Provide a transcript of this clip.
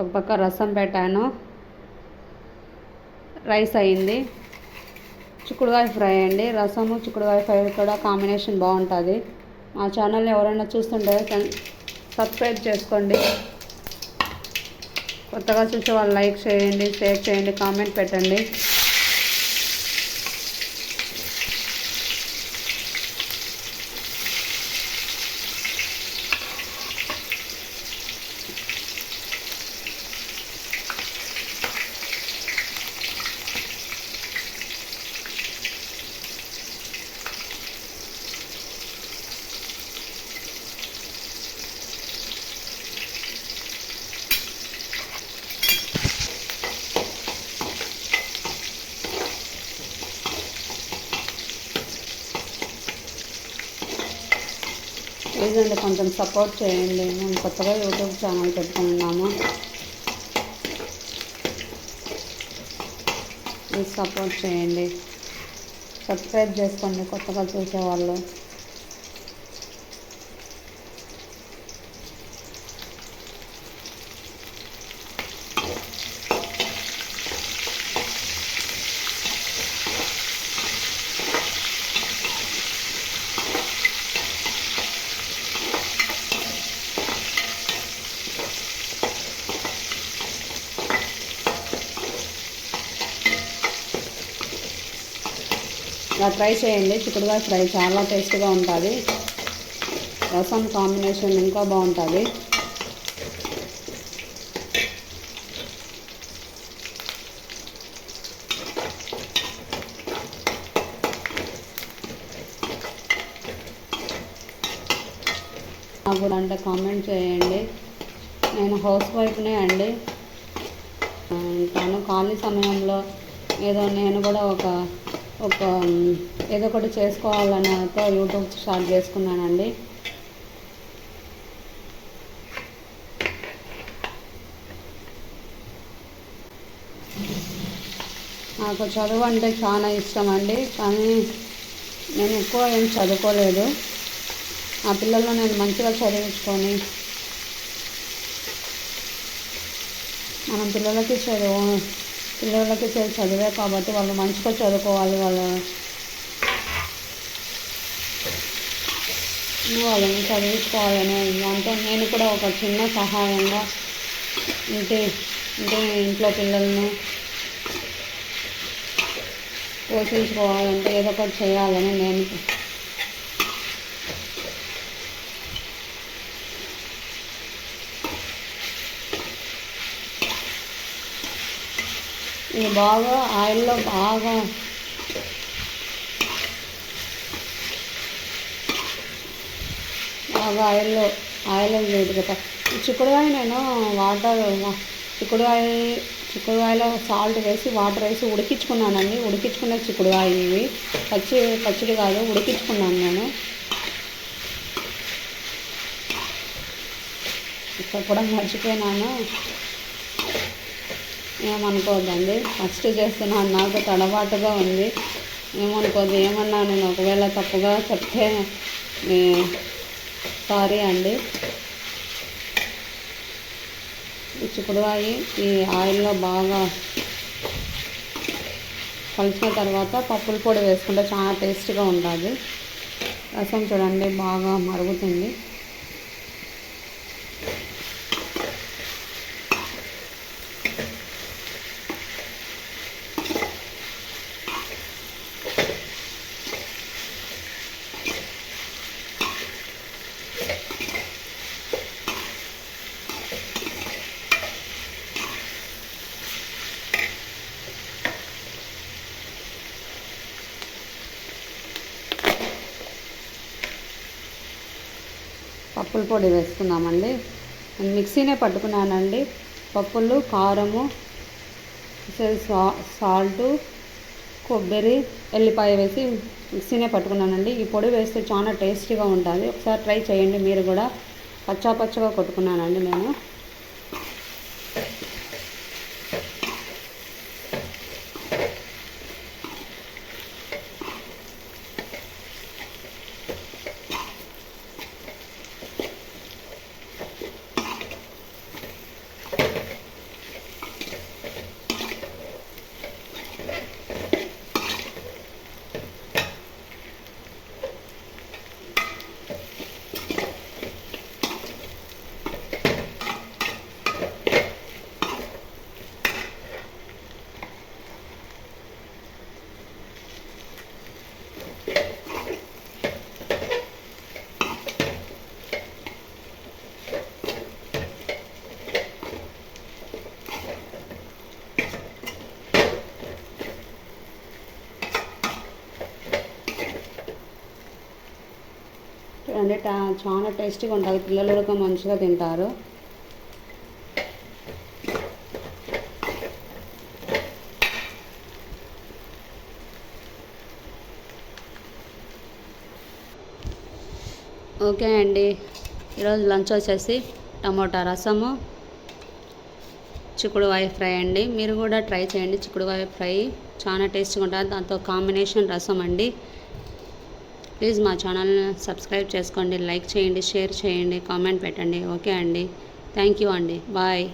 ఒక పక్క రసం పెట్టాను, రైస్ అయింది. చిక్కుడుకాయ ఫ్రై అండి. రసము చిక్కుడుకాయ ఫ్రై కూడా కాంబినేషన్ బాగుంటుంది. మా ఛానల్ని ఎవరైనా చూస్తుంటే సబ్స్క్రైబ్ చేసుకోండి. కొత్తగా చూసే వాళ్ళు లైక్ చేయండి, షేర్ చేయండి, కామెంట్ పెట్టండి. ప్లీజ్ కొంచెం సపోర్ట్ చేయండి. మేము కొత్తగా యూట్యూబ్ ఛానల్ పెట్టుకున్నాము. ప్లీజ్ సపోర్ట్ చేయండి, సబ్స్క్రైబ్ చేసుకోండి కొత్తగా చూసేవాళ్ళు. ఇలా ట్రై చేయండి. చిక్కుడుకాయ ఫ్రై చాలా టేస్ట్గా ఉంటుంది. రసం కాంబినేషన్ ఇంకా బాగుంటుంది. నాకు అంటే కామెంట్ చేయండి. నేను హౌస్ వైఫ్నే అండి. తను ఖాళీ సమయంలో ఏదో నేను కూడా ఏదో ఒకటి చేసుకోవాలన్నతో యూట్యూబ్ స్టార్ట్ చేసుకున్నానండి. నాకు చదువు అంటే చాలా ఇష్టం అండి, కానీ నేను ఎక్కువ ఏం చదువుకోలేదు. ఆ పిల్లల్లో నేను మంచిగా చదివించుకొని మనం పిల్లలకి చదివే కాబట్టి వాళ్ళు మంచిగా చదువుకోవాలి, వాళ్ళని చదివించుకోవాలని దాంతో నేను కూడా ఒక చిన్న సహాయంగా ఇంట్లో పిల్లల్ని పోషించుకోవాలంటే ఏదో ఒకటి చేయాలని నేను ఇది బాగా ఆయిల్లో ఆయిల్ లేదు కదా. చిక్కుడుకాయ నేను చిక్కుడుకాయలో సాల్ట్ వేసి వాటర్ వేసి ఉడికించుకున్నానండి. ఉడికించుకున్న చిక్కుడుకాయ ఇవి పచ్చిడి కాదు, ఉడికించుకున్నాను నేను. ఇక్కడ కూడా మర్చిపోయినాను, ఏమనుకోవద్దండి. ఫస్ట్ చేస్తున్నాను, నాకు తడబాటుగా ఉంది, ఏమనుకోద్దు. ఏమన్నా నేను ఒకవేళ తప్పుగా చెప్తే సారీ అండి. ఈ చిక్కుడుకాయ ఈ ఆయిల్లో బాగా కలిసిన తర్వాత పప్పుల పొడి వేసుకుంటే చాలా టేస్ట్గా ఉంటుంది. రసం చూడండి బాగా మరుగుతుంది. పప్పుల పొడి వేసుకుందామండి. నేను మిక్సీనే పట్టుకున్నానండి. పప్పులు, కారము, సాల్టు, కొబ్బరి, ఎల్లిపాయ వేసి మిక్సీనే పట్టుకున్నానండి. ఈ పొడి వేస్తే చాలా టేస్టీగా ఉంటుంది. ఒకసారి ట్రై చేయండి మీరు కూడా. పచ్చగా కొట్టుకున్నానండి నేను. అండి, చాలా టేస్టీగా ఉంటుంది. పిల్లలు కూడా మంచిగా తింటారు. ఓకే అండి, ఈరోజు లంచ్ వచ్చేసి టమోటా రసము, చిక్కుడుకాయ ఫ్రై అండి. మీరు కూడా ట్రై చేయండి. చిక్కుడుకాయ ఫ్రై చాలా టేస్టీగా ఉంటుంది. దాంతో కాంబినేషన్ రసం అండి. ప్లీజ్ మా ఛానల్ని సబ్స్క్రైబ్ చేసుకోండి, లైక్ చేయండి, షేర్ చేయండి, కామెంట్ పెట్టండి. ఓకే అండి, థ్యాంక్ యూ అండి, బాయ్.